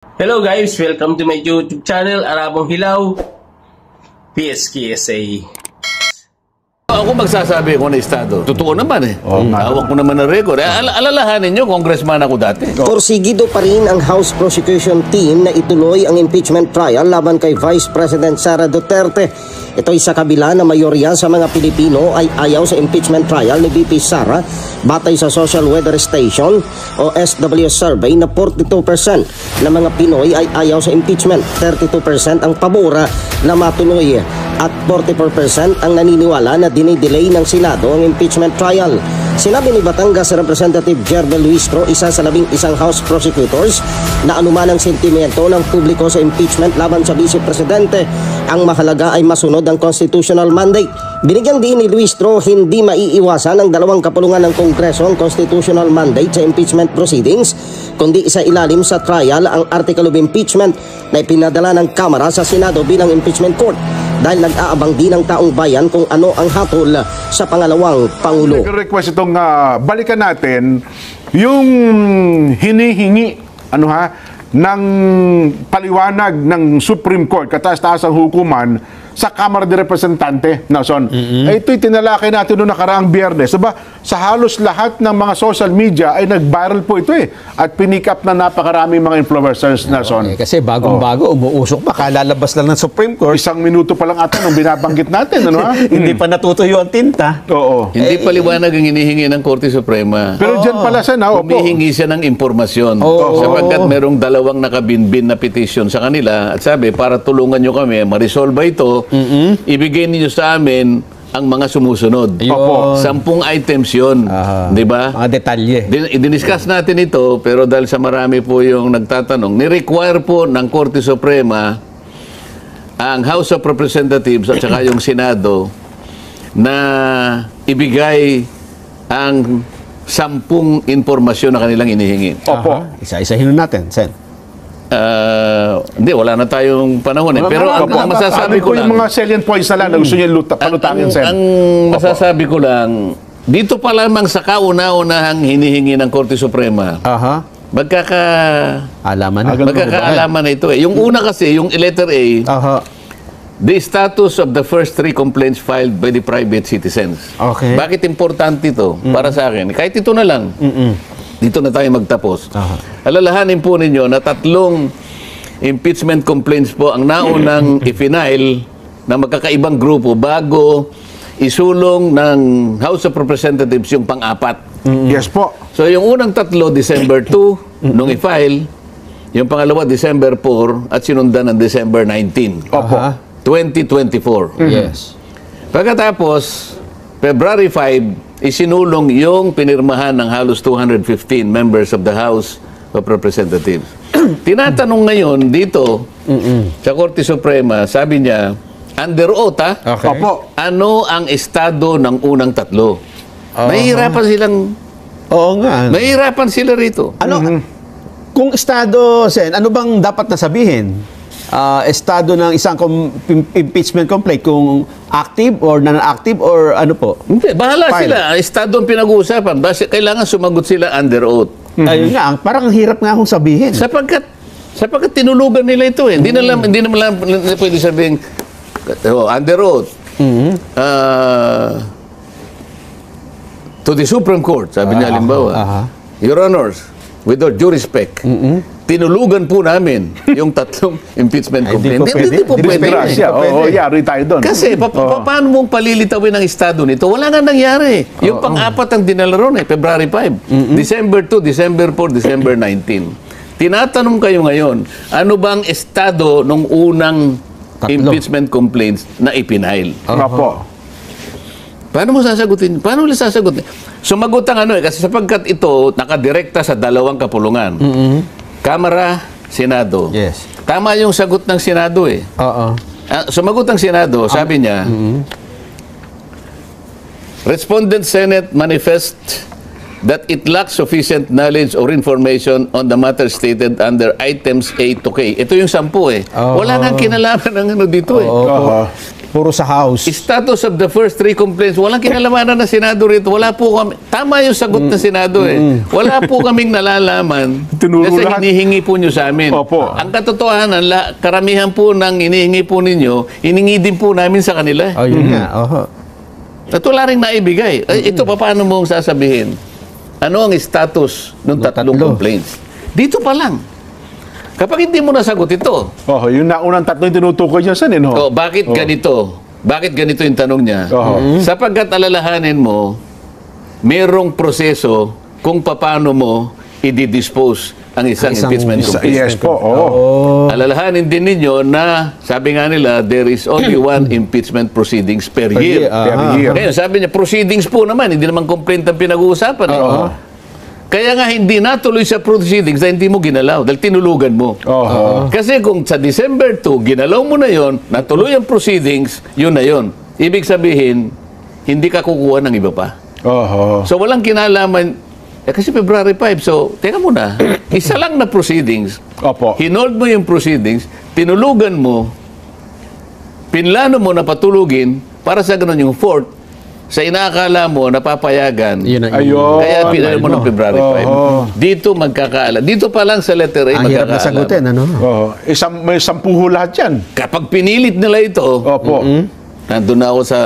Hello guys, welcome to my YouTube channel, Arabong Hilaw, PSKSA. Ako magsasabi ko na estado. Totoo naman eh. Hawak ko naman ng record. Alalahanin nyo, congressman ako dati. Porsigido pa rin ang House Prosecution Team na ituloy ang impeachment trial laban kay Vice President Sara Duterte. Ito'y sa kabila na mayorya sa mga Pilipino ay ayaw sa impeachment trial ni VP Sara batay sa Social Weather Station o SW survey na 42% ng mga Pinoy ay ayaw sa impeachment, 32% ang pabora na matuloy at 44% ang naniniwala na dinidelay ng Senado ang impeachment trial. Sinabi ni Batangas Representative Jerbel Luistro, isa sa 11 House Prosecutors, na anuman ang sentimento ng publiko sa impeachment laban sa Vice Presidente, ang mahalaga ay masunod ang constitutional mandate. Binigyang diin ni Luistro, hindi maiiwasan ng dalawang kapulungan ng Kongreso ang constitutional mandate sa impeachment proceedings, kundi isa ilalim sa trial ang article of impeachment na ipinadala ng Kamara sa Senado bilang impeachment court dahil nag-aabang din ng taong bayan kung ano ang hatol sa pangalawang Pangulo. Request itong balikan natin yung hinihingi ng paliwanag ng Supreme Court, kataas-taasang hukuman sa Kamara de Representante, Nelson. Ito'y tinalakay natin noong nakaraang Biyernes. Diba? Sa halos lahat ng mga social media ay nag-viral po ito at pinick up na napakaraming mga influencers, Nelson. Kasi bagong-bago, umuusok pa, kalalabas lang ng Supreme Court. Isang minuto pa lang ata nung binabanggit natin. Hindi pa natutuyo ang tinta. Oo. Hindi paliwanag ang hinihingi ng Korte Suprema. Pero dyan pala siya humihingi siya ng impormasyon. Sapagkat merong dalawang nakabinbin na petition sa kanila at sabi, para tulungan nyo kami, ma-resolve ito, ibigay niyo sa amin ang mga sumusunod. 10 items yun. Di ba? Mga detalye. Diniscuss natin ito, pero dahil sa marami po yung nagtatanong, ni-require po ng Korte Suprema ang House of Representatives at saka yung Senado na ibigay ang 10 impormasyon na kanilang inihingi. Isa-isahin natin, Sen. Hindi, wala na tayong panahon eh. Pero ang masasabi ko lang, yung mga salient points na lang na gusto niya palutangin, Sen. Ang masasabi ko lang, dito pa lamang sa kauna-unahang hinihingi ng Korte Suprema, magkakaalaman na ito eh. Yung una kasi, yung letter A, the status of the first 3 complaints filed by the private citizens. Bakit importante ito para sa akin? Kahit ito na lang. Dito na tayo magtapos. Alalahanin po ninyo na 3 impeachment complaints po ang naunang i-file na magkakaibang grupo bago isulong ng House of Representatives yung pang-4. Yes po. So yung unang 3, December 2, nung i-file, yung pangalawa, December 4, at sinundan ng December 19. 2024. Yes. Pagkatapos, February 5, isinulong yung pinirmahan ng halos 215 members of the House of Representatives. Tinatanong ngayon dito sa Korte Suprema, sabi niya, under oath, ano ang estado ng unang 3? Mahihirapan silang... Oo nga. Mahihirapan sila rito. Kung estado, Sen, ano bang dapat na sabihin? Estado ng isang impeachment complaint, kung active or non-active or ano po? Hindi, bahala sila. Estado ang pinag-uusapan. Kailangan sumagot sila under oath. Ayun nga, parang hirap nga akong sabihin. Sapagkat tinulugan nila ito eh. Hindi naman lang pwede sabihin under oath. To the Supreme Court, sabi niya halimbawa, Your Honors, with all due respect, tinulugan po namin yung 3 impeachment complaint. Hindi po pwede. Yari tayo doon. Kasi paano mong palilitawin ang estado nito? Wala nga nangyari. Yung pang-4 ang dinalaron February 5. December 2, December 4, December 19. Tinatanong kayo ngayon, ano bang estado ng unang impeachment complaints na ipinail? Paano mo sasagutin? Paano nila sasagutin? Sumagot ang kasi sapagkat ito nakadirekta sa 2 kapulungan. Kamara, Senado. Yes. Tama yung sagot ng Senado eh. Sumagot ang Senado, sabi niya, Respondent Senate manifest that it lacks sufficient knowledge or information on the matter stated under items A to K. Ito yung 10 eh. Wala nang kinalaman ng dito eh. Puro sa House. Status of the first 3 complaints, walang kinalamanan na Senado rito. Wala po kami, tama yung sagot ng Senado eh. Wala po kaming nalalaman Tinuro kasi lahat. hinihingi po nyo sa amin. Opo. Ang katotohanan, karamihan po ng hinihingi po ninyo, hiningi din po namin sa kanila. Oh, yun nga. Oho. At wala rin naibigay. Ito, paano mo sasabihin? Ano ang status ng tatlong complaints? Dito pa lang. Kapag hindi mo nasagot ito, Yung naunang tatlo yung tinutukoy niya, Sen, no? bakit ganito? Bakit ganito yung tanong niya? Sapagkat alalahanin mo, merong proseso kung paano mo i-dispose ang isang impeachment complaint. Yes po, Alalahanin din ninyo na, sabi nga nila, there is only one impeachment proceedings per year. Per year. Ngayon, sabi niya, proceedings po naman, hindi naman complaint ang pinag-uusapan. Kaya nga hindi natuloy sa proceedings dahil hindi mo ginalaw, dahil tinulugan mo. Kasi kung sa December 2, ginalaw mo na yon, natuloy ang proceedings, yun na yon. Ibig sabihin, hindi ka kukuha ng iba pa. So walang kinalaman, kasi February 5, so teka muna, isa lang na proceedings, hinold mo yung proceedings, tinulugan mo, pinlano mo na patulugin, para sa ganun yung fourth, sa inaakala mo, napapayagan. Ayun. Kaya pinalo mo ng February 5. Dito magkakaala. Dito pa lang sa letter A, Hirap na sagutin, ano? May 10 lahat yan. Kapag pinilit nila ito, nandun na ako sa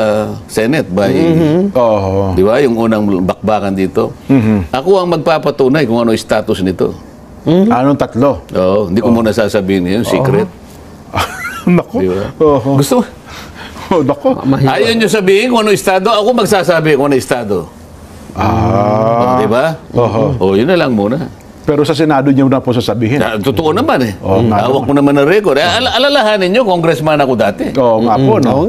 Senate by, di ba, yung unang bakbakan dito. Ako ang magpapatunay kung ano yung status nito. Anong tatlo? Hindi ko muna sasabihin yun, secret. Naku. Diba? Gusto mo? Naku. Ayaw nyo sabihin kung ano estado, ako magsasabi kung ano estado. Di ba? Yun na lang muna. Pero sa Senado niyo na po sasabihin. Totoo naman eh. Hawak mo naman ng record. Alalahanin nyo, congressman ako dati. Nga po, no?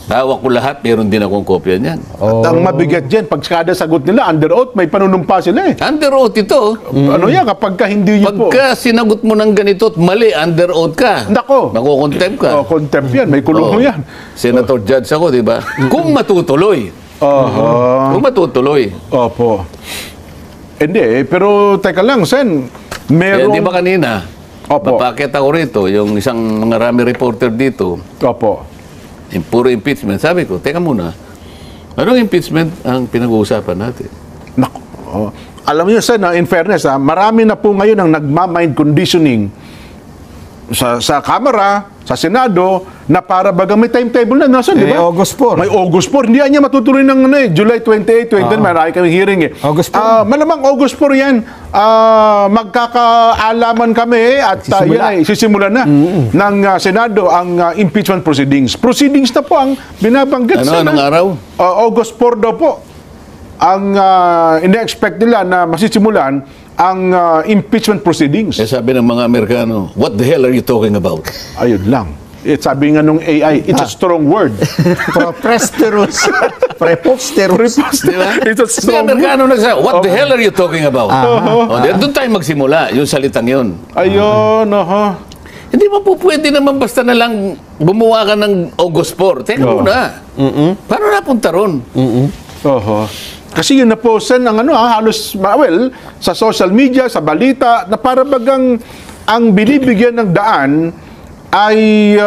Hawak ko lahat, meron din akong kopya niyan. At ang mabigat dyan, pag kada sagot nila, under oath, may panunumpa sila eh. Under oath ito. Ano yan, kapag hindi nyo po. Pagka sinagot mo ng ganito at mali, under oath ka. Nako. Makukontempt ka. Contempt yan, may kulong yan. Senator Judge ako, di ba? Kung matutuloy. Kung matutuloy. Opo. Hindi, pero teka lang, Sen. Merong... Di ba kanina? Papakit ako rito, yung isang mga rami reporter dito. Opo. Yung puro impeachment. Sabi ko, teka muna, anong impeachment ang pinag-uusapan natin? Naku. Alam niyo, Sen, in fairness, marami na po ngayon ang nagma-mind conditioning sa Kamara, sa Senado, na para bagang may timetable na nasa, di ba? August 4. May August 4. Hindi niya matutuloy ng July 28, 29, marami kami hearing eh. August 4. Malamang August 4 yan. Magkakaalaman kami at sisimulan na ng Senado ang impeachment proceedings. Proceedings na po ang binabanggit. Anong araw? August 4 daw po. Ang ina-expect nila na masisimulan ang impeachment proceedings. Sabi ng mga Amerikano, what the hell are you talking about? Ayun lang. Sabi nga nung AI, it's a strong word. Preposterous. Preposterous. Diba? It's a strong word. Amerikano nagsabi, what the hell are you talking about? Doon tayo magsimula, yung salitang yun. Ayun, Hindi mo po pwede naman basta na lang gumawa ka ng August 4. Teka muna. Paano napunta ron? Kasi yun na po, Sen, ang halos, sa social media, sa balita, na para bagang ang binibigyan ng daan ay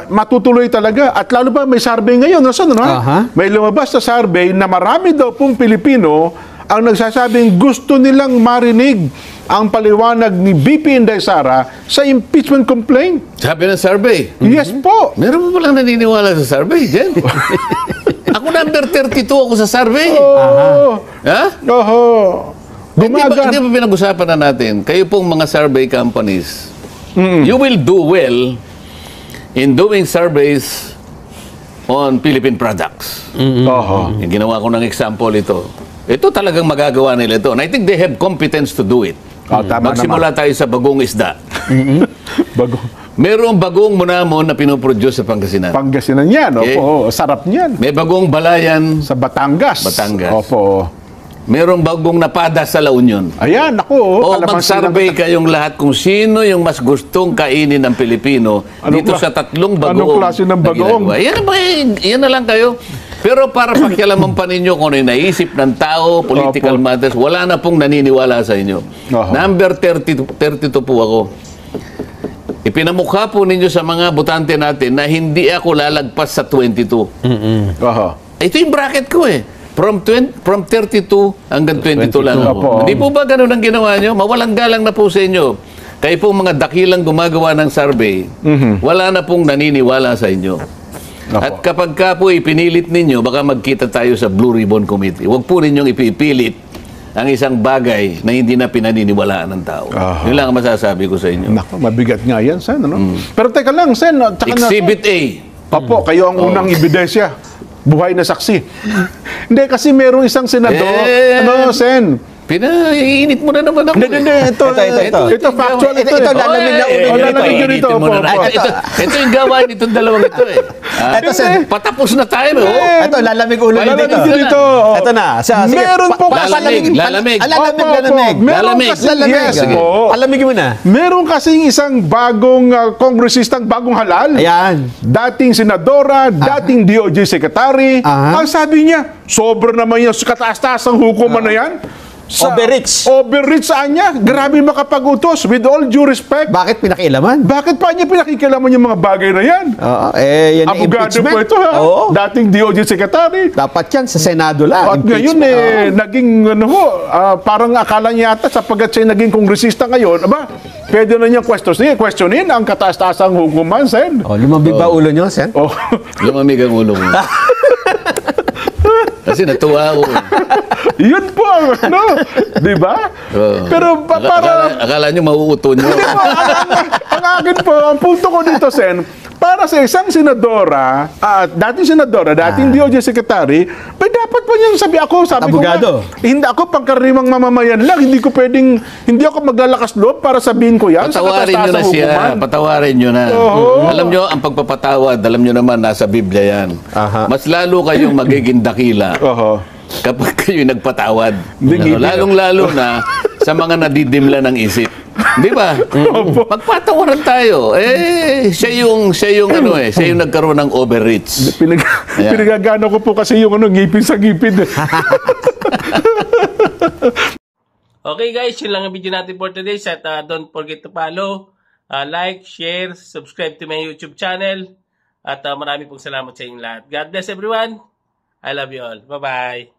matutuloy talaga. At lalo pa may survey ngayon. May lumabas na survey na marami daw pong Pilipino ang nagsasabing gusto nilang marinig ang paliwanag ni BP Inday Sara sa impeachment complaint. Sabi ng survey? Yes po. Meron mo palang naniniwala sa survey, Jen? Ako number 32 ako sa survey. Hindi ba pinag-usapan na natin, kayo pong mga survey companies, you will do well in doing surveys on Philippine products. Yung ginawa ko ng example ito. Ito talagang magagawa nila ito. And I think they have competence to do it. Magsimula tayo sa bagong isda. Merong bagong munamon na pinoproduce sa Pangasinan. Pangasinan yan. Opo, sarap niyan. May bagong balayan sa Batangas. Opo. Merong bagong napada sa La Union. Ayan, ako. Mag-survey kayong lahat kung sino yung mas gustong kainin ng Pilipino dito sa tatlong bagoong. Anong klase ng bagoong? Yan na lang kayo. Pero para pakialaman pa ninyo kung ano yung naisip ng tao, political matters, wala na pong naniniwala sa inyo. Number 32 po ako. ipinamukha po ninyo sa mga botante natin na hindi ako lalagpas sa 22. Ito yung bracket ko eh. From 32 hanggang 22 lang ako. Hindi po ba ganun ang ginawa nyo? Mawalang galang na po sa inyo. Kayo po mga dakilang gumagawa ng survey, wala na pong naniniwala sa inyo. At kapag ka po ipinilit ninyo, baka magkita tayo sa Blue Ribbon Committee. Huwag po ninyong ipipilit ang isang bagay na hindi na pinaniniwalaan ng tao. Yun lang ang masasabi ko sa inyo. Nako, mabigat nga yan, Sen. Ano? Pero teka lang, Sen. Exhibit A. Papo, kayo ang unang ebidensya. Buhay na saksi. Hindi, kasi merong isang senador. Sen? Pinaiinit mo na naman ako. Hindi. Ito factual. Ito lalamig na ulo. Lalamig nyo rito. Ito yung gawain itong dalawang ito eh. Ito, Sen. Patapos na tayo. Ito, lalamig ulo dito. Ito na. Meron po Lalamig. Alamigin mo na. Meron kasing isang bagong kongresistang bagong halal. Ayan. Dating senadora, dating DOJ secretary. Ang sabi niya, sobra naman yung kataas-taas ang hukuman na yan. Overreach saan niya? Grabe makapag-utos. With all due respect. Bakit pinakialaman? Bakit pa niya pinakikialaman yung mga bagay na yan? Yan abogado po ito ha. Dating DOJ secretary. Dapat yan sa Senado lang. At ngayon naging parang akala niya yata sapagkat siya naging kongresista ngayon, pwede na niyang questionin ang kataas-taasang hukuman, Sen. Lumambig ba ulo niyo, Sen? Lumamig ang ulo mo. Kasi natuwa ako. Yun po ang di ba? Pero akala nyo mauuto nyo. Ang akin po, ang punto ko dito, Sen, para sa isang senadora, dating DOJ secretary, dapat pa niyang sabi abogado. Ko hindi ako pangkaraniwang mamamayan lang, hindi ako maglalakas loob para sabihin ko yan. Patawarin nyo na siya. Patawarin nyo na. Alam nyo, ang pagpapatawad, alam nyo naman, nasa Biblia yan. Mas lalo kayong magiging dakila kapag kayo nagpatawad. Lalong-lalo na sa mga nadidimla ng isip. Di ba? Magpatawaran tayo. Siya yung nagkaroon ng overreach. Pinagagana ko po kasi yung ngipin sa ngipin. Okay guys, yun lang ang video natin for today. Don't forget to follow, like, share, subscribe to my YouTube channel. At marami pong salamat sa inyong lahat. God bless everyone. I love you all. Bye-bye.